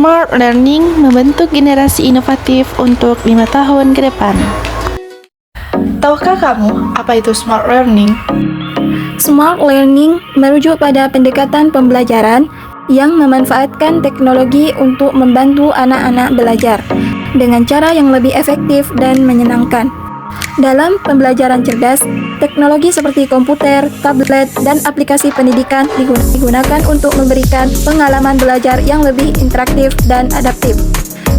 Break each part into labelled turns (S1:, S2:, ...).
S1: Smart Learning membentuk generasi inovatif untuk 5 tahun ke depan. Tahukah kamu apa itu Smart Learning?
S2: Smart Learning merujuk pada pendekatan pembelajaran yang memanfaatkan teknologi untuk membantu anak-anak belajar dengan cara yang lebih efektif dan menyenangkan. Dalam pembelajaran cerdas, teknologi seperti komputer, tablet, dan aplikasi pendidikan digunakan untuk memberikan pengalaman belajar yang lebih interaktif dan adaptif.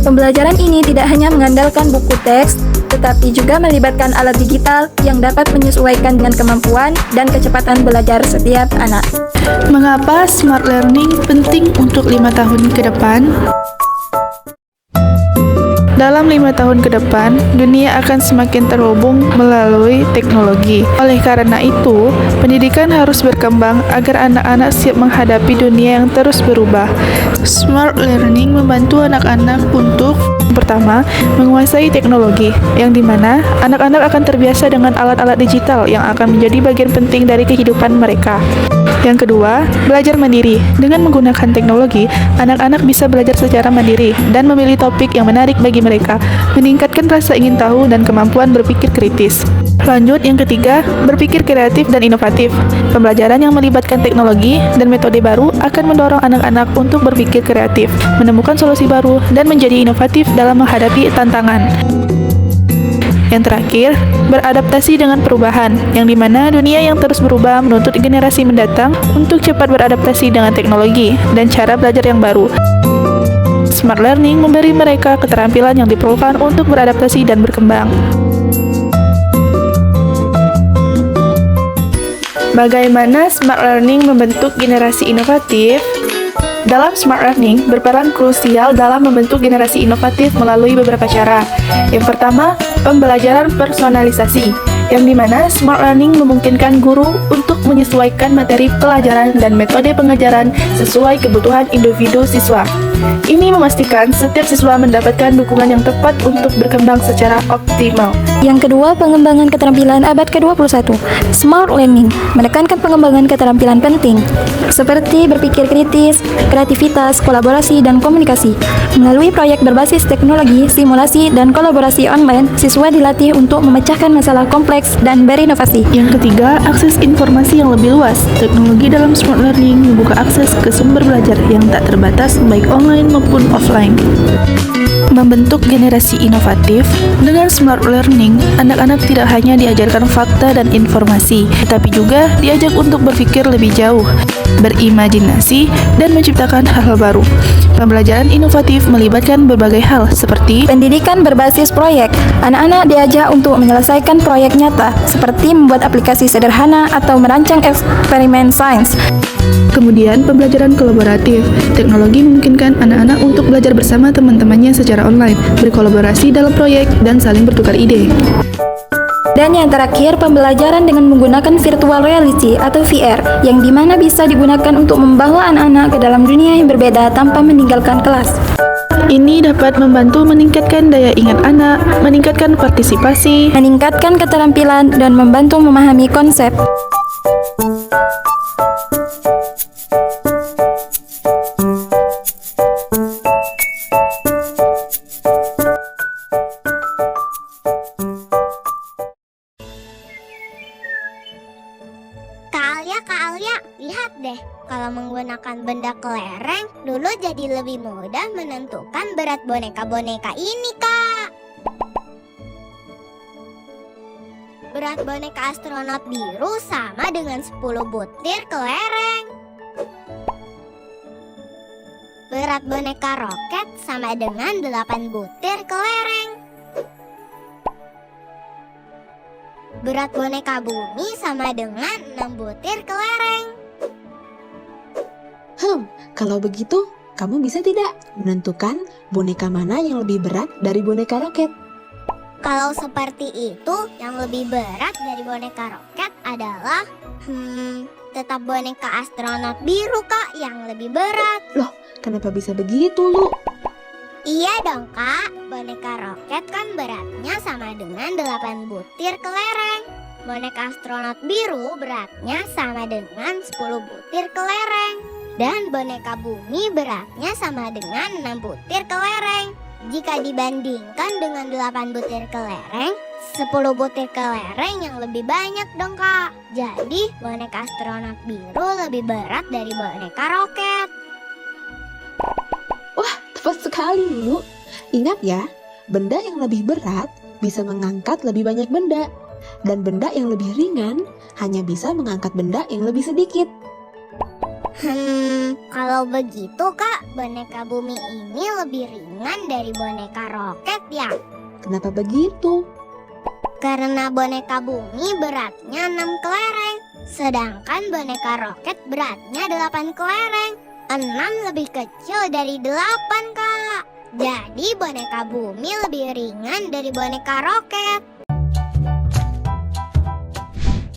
S2: Pembelajaran ini tidak hanya mengandalkan buku teks, tetapi juga melibatkan alat digital yang dapat menyesuaikan dengan kemampuan dan kecepatan belajar setiap anak.
S1: Mengapa Smart Learning penting untuk 5 tahun ke depan? Dalam 5 tahun ke depan, dunia akan semakin terhubung melalui teknologi. Oleh karena itu, pendidikan harus berkembang agar anak-anak siap menghadapi dunia yang terus berubah. Smart Learning membantu anak-anak untuk pertama, menguasai teknologi, yang dimana anak-anak akan terbiasa dengan alat-alat digital yang akan menjadi bagian penting dari kehidupan mereka. Yang kedua, belajar mandiri. Dengan menggunakan teknologi, anak-anak bisa belajar secara mandiri dan memilih topik yang menarik bagi mereka, meningkatkan rasa ingin tahu dan kemampuan berpikir kritis. Lanjut, yang ketiga, berpikir kreatif dan inovatif. Pembelajaran yang melibatkan teknologi dan metode baru akan mendorong anak-anak untuk berpikir kreatif, menemukan solusi baru, dan menjadi inovatif dalam menghadapi tantangan. Yang terakhir, beradaptasi dengan perubahan, yang dimana dunia yang terus berubah menuntut generasi mendatang untuk cepat beradaptasi dengan teknologi dan cara belajar yang baru. Smart Learning memberi mereka keterampilan yang diperlukan untuk beradaptasi dan berkembang. Bagaimana Smart Learning membentuk generasi inovatif? Dalam Smart Learning berperan krusial dalam membentuk generasi inovatif melalui beberapa cara. Yang pertama, pembelajaran personalisasi, yang dimana Smart Learning memungkinkan guru untuk menyesuaikan materi pelajaran dan metode pengajaran sesuai kebutuhan individu siswa. Ini memastikan setiap siswa mendapatkan dukungan yang tepat untuk berkembang secara optimal.
S2: Yang kedua, pengembangan keterampilan abad ke-21. Smart Learning menekankan pengembangan keterampilan penting seperti berpikir kritis, kreativitas, kolaborasi, dan komunikasi. Melalui proyek berbasis teknologi, simulasi, dan kolaborasi online, siswa dilatih untuk memecahkan masalah kompleks dan berinovasi.
S1: Yang ketiga, akses informasi yang lebih luas. Teknologi dalam Smart Learning membuka akses ke sumber belajar yang tak terbatas baik online maupun offline. Membentuk generasi inovatif, dengan Smart Learning, anak-anak tidak hanya diajarkan fakta dan informasi, tetapi juga diajak untuk berpikir lebih jauh, berimajinasi, dan menciptakan hal-hal baru. Pembelajaran inovatif melibatkan berbagai hal seperti
S2: pendidikan berbasis proyek. Anak-anak diajak untuk menyelesaikan proyek nyata, seperti membuat aplikasi sederhana atau merancang eksperimen sains.
S1: Kemudian, pembelajaran kolaboratif. Teknologi memungkinkan anak-anak untuk belajar bersama teman-temannya secara online, berkolaborasi dalam proyek, dan saling bertukar ide.
S2: Dan yang terakhir, pembelajaran dengan menggunakan virtual reality atau VR, yang dimana bisa digunakan untuk membawa anak-anak ke dalam dunia yang berbeda tanpa meninggalkan kelas.
S1: Ini dapat membantu meningkatkan daya ingat anak, meningkatkan partisipasi,
S2: meningkatkan keterampilan, dan membantu memahami konsep.
S3: Kak Alia, lihat deh, kalau menggunakan benda kelereng, dulu jadi lebih mudah menentukan berat boneka-boneka ini, Kak. Berat boneka astronot biru sama dengan 10 butir kelereng. Berat boneka roket sama dengan 8 butir kelereng. Berat boneka bumi sama dengan 6 butir kelereng.
S4: Kalau begitu, kamu bisa tidak menentukan boneka mana yang lebih berat dari boneka roket?
S3: Kalau seperti itu, yang lebih berat dari boneka roket adalah tetap boneka astronot biru, Kak, yang lebih berat.
S4: Loh, kenapa bisa begitu, Lu?
S3: Iya dong, Kak. Boneka roket kan beratnya sama dengan 8 butir kelereng. Boneka astronot biru beratnya sama dengan 10 butir kelereng. Dan boneka bumi beratnya sama dengan 6 butir kelereng. Jika dibandingkan dengan 8 butir kelereng, 10 butir kelereng yang lebih banyak dong kak. Jadi boneka astronot biru lebih berat dari boneka roket.
S4: Wah, tepat sekali Lulu. Ingat ya, benda yang lebih berat bisa mengangkat lebih banyak benda. Dan benda yang lebih ringan hanya bisa mengangkat benda yang lebih sedikit.
S3: Kalau begitu kak, boneka bumi ini lebih ringan dari boneka roket ya?
S4: Kenapa begitu?
S3: Karena boneka bumi beratnya 6 kelereng, sedangkan boneka roket beratnya 8 kelereng. 6 lebih kecil dari 8 kak. Jadi boneka bumi lebih ringan dari boneka roket.